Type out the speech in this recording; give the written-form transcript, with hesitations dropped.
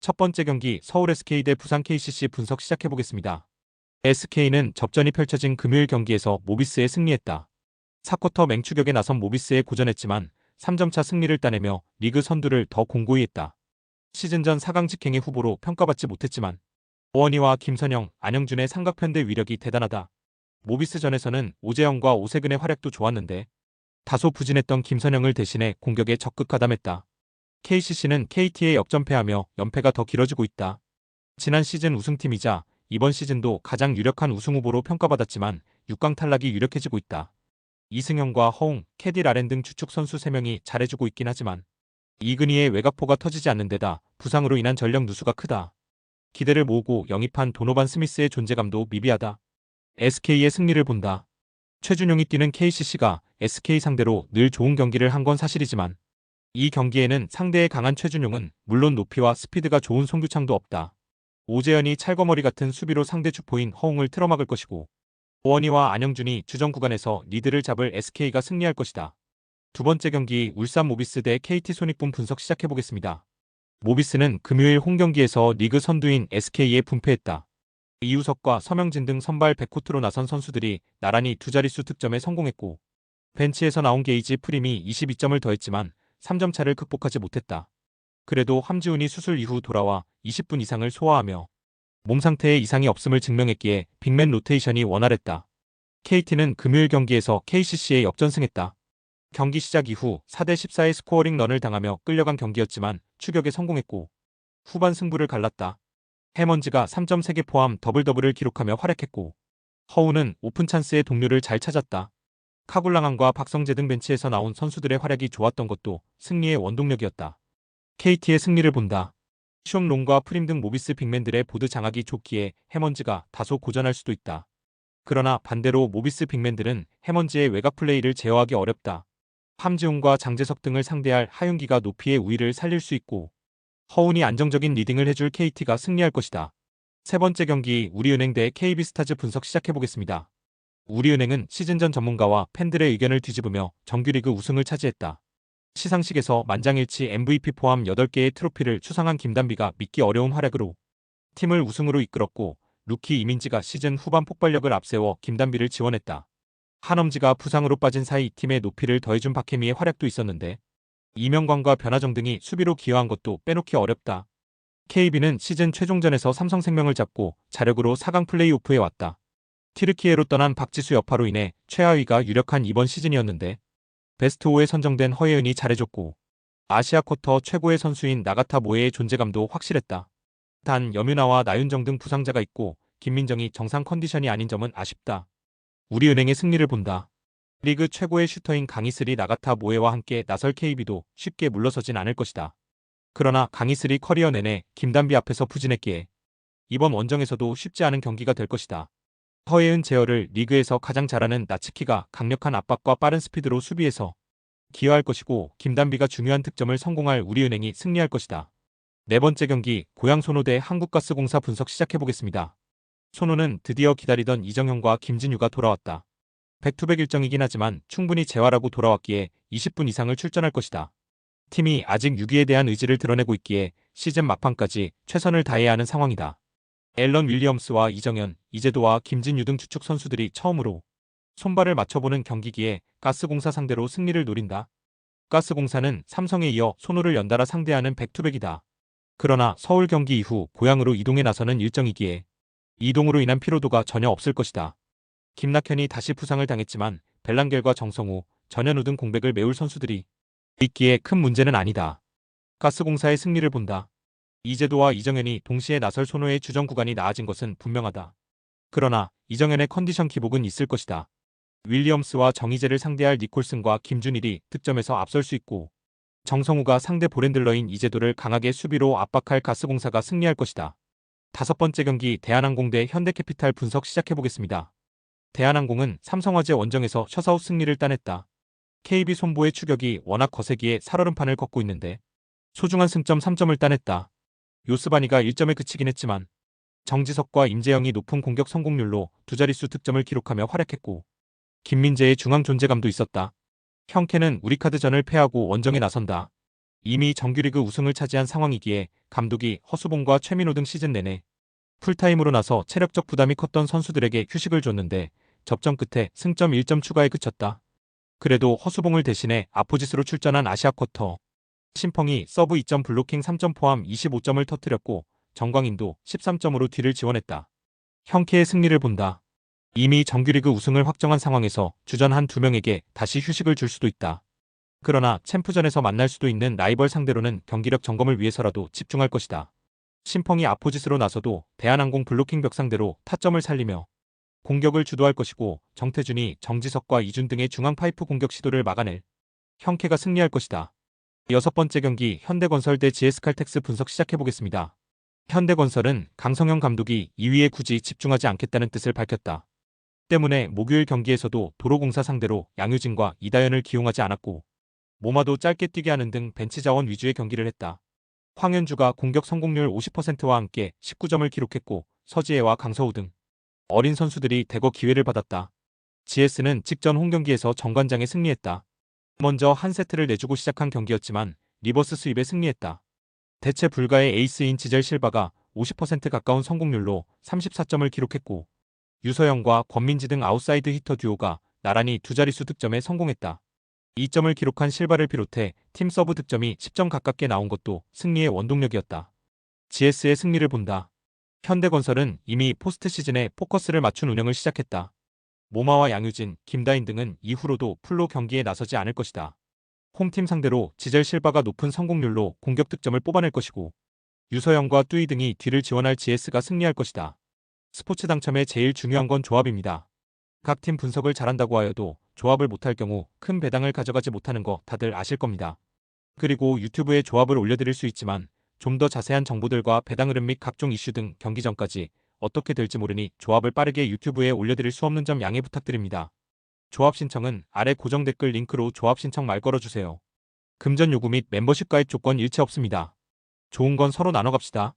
첫 번째 경기 서울 SK 대 부산 KCC 분석 시작해보겠습니다. SK는 접전이 펼쳐진 금요일 경기에서 모비스에 승리했다. 4쿼터 맹추격에 나선 모비스에 고전했지만 3점차 승리를 따내며 리그 선두를 더 공고히 했다. 시즌 전 4강 직행의 후보로 평가받지 못했지만 오원희와 김선영, 안영준의 삼각편대 위력이 대단하다. 모비스전에서는 오재영과 오세근의 활약도 좋았는데 다소 부진했던 김선영을 대신해 공격에 적극 가담했다. KCC는 KT에 역전패하며 연패가 더 길어지고 있다. 지난 시즌 우승팀이자 이번 시즌도 가장 유력한 우승 후보로 평가받았지만 6강 탈락이 유력해지고 있다. 이승현과 허웅, 캐디 라렌 등 주축 선수 3명이 잘해주고 있긴 하지만 이근희의 외곽포가 터지지 않는 데다 부상으로 인한 전력 누수가 크다. 기대를 모으고 영입한 도노반 스미스의 존재감도 미비하다. SK의 승리를 본다. 최준용이 뛰는 KCC가 SK 상대로 늘 좋은 경기를 한 건 사실이지만 이 경기에는 상대의 강한 최준용은 물론 높이와 스피드가 좋은 송규창도 없다. 오재현이 찰거머리 같은 수비로 상대 주포인 허웅을 틀어막을 것이고 오원희와 안영준이 주전 구간에서 리드를 잡을 SK가 승리할 것이다. 두 번째 경기 울산 모비스 대 KT 손익분 분석 시작해보겠습니다. 모비스는 금요일 홈경기에서 리그 선두인 SK에 분패했다. 이우석과 서명진 등 선발 백코트로 나선 선수들이 나란히 두 자릿수 득점에 성공했고 벤치에서 나온 게이지 프림이 22점을 더했지만 3점 차를 극복하지 못했다. 그래도 함지훈이 수술 이후 돌아와 20분 이상을 소화하며 몸 상태에 이상이 없음을 증명했기에 빅맨 로테이션이 원활했다. KT는 금요일 경기에서 KCC에 역전승했다. 경기 시작 이후 4대 14의 스코어링 런을 당하며 끌려간 경기였지만 추격에 성공했고 후반 승부를 갈랐다. 해먼즈가 3점 3개 포함 더블더블을 기록하며 활약했고 허우는 오픈 찬스의 동료를 잘 찾았다. 카굴랑안과 박성재 등 벤치에서 나온 선수들의 활약이 좋았던 것도 승리의 원동력이었다. KT의 승리를 본다. 숑롱과 프림 등 모비스 빅맨들의 보드 장악이 좋기에 해먼즈가 다소 고전할 수도 있다. 그러나 반대로 모비스 빅맨들은 해먼즈의 외곽 플레이를 제어하기 어렵다. 함지훈과 장재석 등을 상대할 하윤기가 높이의 우위를 살릴 수 있고 허운이 안정적인 리딩을 해줄 KT가 승리할 것이다. 세 번째 경기 우리은행 대 KB스타즈 분석 시작해보겠습니다. 우리은행은 시즌 전 전문가와 팬들의 의견을 뒤집으며 정규리그 우승을 차지했다. 시상식에서 만장일치 MVP 포함 8개의 트로피를 수상한 김단비가 믿기 어려운 활약으로 팀을 우승으로 이끌었고 루키 이민지가 시즌 후반 폭발력을 앞세워 김단비를 지원했다. 한엄지가 부상으로 빠진 사이 팀의 높이를 더해준 박혜미의 활약도 있었는데 이명관과 변하정 등이 수비로 기여한 것도 빼놓기 어렵다. KB는 시즌 최종전에서 삼성생명을 잡고 자력으로 4강 플레이오프에 왔다. 튀르키예로 떠난 박지수 여파로 인해 최하위가 유력한 이번 시즌이었는데 베스트 5에 선정된 허예은이 잘해줬고 아시아 쿼터 최고의 선수인 나가타 모에의 존재감도 확실했다. 단 염유나와 나윤정 등 부상자가 있고 김민정이 정상 컨디션이 아닌 점은 아쉽다. 우리은행의 승리를 본다. 리그 최고의 슈터인 강희슬이 나가타 모에와 함께 나설 KB도 쉽게 물러서진 않을 것이다. 그러나 강희슬이 커리어 내내 김단비 앞에서 부진했기에 이번 원정에서도 쉽지 않은 경기가 될 것이다. 허예은 제어를 리그에서 가장 잘하는 나츠키가 강력한 압박과 빠른 스피드로 수비에서 기여할 것이고 김단비가 중요한 득점을 성공할 우리은행이 승리할 것이다. 네 번째 경기 고양 소노 대 한국가스공사 분석 시작해보겠습니다. 소노는 드디어 기다리던 이정현과 김진유가 돌아왔다. 백투백 일정이긴 하지만 충분히 재활하고 돌아왔기에 20분 이상을 출전할 것이다. 팀이 아직 6위에 대한 의지를 드러내고 있기에 시즌 막판까지 최선을 다해야 하는 상황이다. 앨런 윌리엄스와 이정현, 이재도와 김진유 등 주축 선수들이 처음으로 손발을 맞춰보는 경기기에 가스공사 상대로 승리를 노린다. 가스공사는 삼성에 이어 소노를 연달아 상대하는 백투백이다. 그러나 서울 경기 이후 고향으로 이동에 나서는 일정이기에 이동으로 인한 피로도가 전혀 없을 것이다. 김낙현이 다시 부상을 당했지만 벨랑겔과 정성우, 전현우 등 공백을 메울 선수들이 있기에 큰 문제는 아니다. 가스공사의 승리를 본다. 이재도와 이정현이 동시에 나설 소노의 주전 구간이 나아진 것은 분명하다. 그러나 이정현의 컨디션 기복은 있을 것이다. 윌리엄스와 정희재를 상대할 니콜슨과 김준일이 득점에서 앞설 수 있고 정성우가 상대 볼핸들러인 이재도를 강하게 수비로 압박할 가스공사가 승리할 것이다. 다섯 번째 경기 대한항공 대 현대캐피탈 분석 시작해보겠습니다. 대한항공은 삼성화재 원정에서 셔사웃 승리를 따냈다. KB 손보의 추격이 워낙 거세기에 살얼음판을 걷고 있는데 소중한 승점 3점을 따냈다. 요스바니가 1점에 그치긴 했지만 정지석과 임재영이 높은 공격 성공률로 두 자릿수 득점을 기록하며 활약했고 김민재의 중앙 존재감도 있었다. 형캐는 우리카드전을 패하고 원정에 나선다. 이미 정규리그 우승을 차지한 상황이기에 감독이 허수봉과 최민호 등 시즌 내내 풀타임으로 나서 체력적 부담이 컸던 선수들에게 휴식을 줬는데 접전 끝에 승점 1점 추가에 그쳤다. 그래도 허수봉을 대신해 아포지스로 출전한 아시아 쿼터 신펑이 서브 2점 블로킹 3점 포함 25점을 터뜨렸고 정광인도 13점으로 뒤를 지원했다. 형케의 승리를 본다. 이미 정규리그 우승을 확정한 상황에서 주전 한 2명에게 다시 휴식을 줄 수도 있다. 그러나 챔프전에서 만날 수도 있는 라이벌 상대로는 경기력 점검을 위해서라도 집중할 것이다. 신펑이 아포지스로 나서도 대한항공 블로킹 벽 상대로 타점을 살리며 공격을 주도할 것이고 정태준이 정지석과 이준 등의 중앙 파이프 공격 시도를 막아낼 형케가 승리할 것이다. 6번째 경기 현대건설 대 GS칼텍스 분석 시작해보겠습니다. 현대건설은 강성형 감독이 2위에 굳이 집중하지 않겠다는 뜻을 밝혔다. 때문에 목요일 경기에서도 도로공사 상대로 양효진과 이다현을 기용하지 않았고 모마도 짧게 뛰게 하는 등 벤치 자원 위주의 경기를 했다. 황현주가 공격 성공률 50%와 함께 19점을 기록했고 서지혜와 강서우 등 어린 선수들이 대거 기회를 받았다. GS는 직전 홈경기에서 정관장에 승리했다. 먼저 한 세트를 내주고 시작한 경기였지만 리버스 스윕에 승리했다. 대체 불가의 에이스인 지젤 실바가 50% 가까운 성공률로 34점을 기록했고 유서영과 권민지 등 아웃사이드 히터 듀오가 나란히 두 자릿수 득점에 성공했다. 2점을 기록한 실바를 비롯해 팀 서브 득점이 10점 가깝게 나온 것도 승리의 원동력이었다. GS의 승리를 본다. 현대건설은 이미 포스트 시즌에 포커스를 맞춘 운영을 시작했다. 모마와 양유진, 김다인 등은 이후로도 풀로 경기에 나서지 않을 것이다. 홈팀 상대로 지젤 실바가 높은 성공률로 공격 득점을 뽑아낼 것이고 유서영과 뚜이 등이 뒤를 지원할 GS가 승리할 것이다. 스포츠 당첨의 제일 중요한 건 조합입니다. 각 팀 분석을 잘한다고 하여도 조합을 못할 경우 큰 배당을 가져가지 못하는 거 다들 아실 겁니다. 그리고 유튜브에 조합을 올려드릴 수 있지만 좀 더 자세한 정보들과 배당 흐름 및 각종 이슈 등 경기 전까지 어떻게 될지 모르니 조합을 빠르게 유튜브에 올려드릴 수 없는 점 양해 부탁드립니다. 조합 신청은 아래 고정 댓글 링크로 조합 신청 말 걸어주세요. 금전 요구 및 멤버십 가입 조건 일체 없습니다. 좋은 건 서로 나눠 갑시다.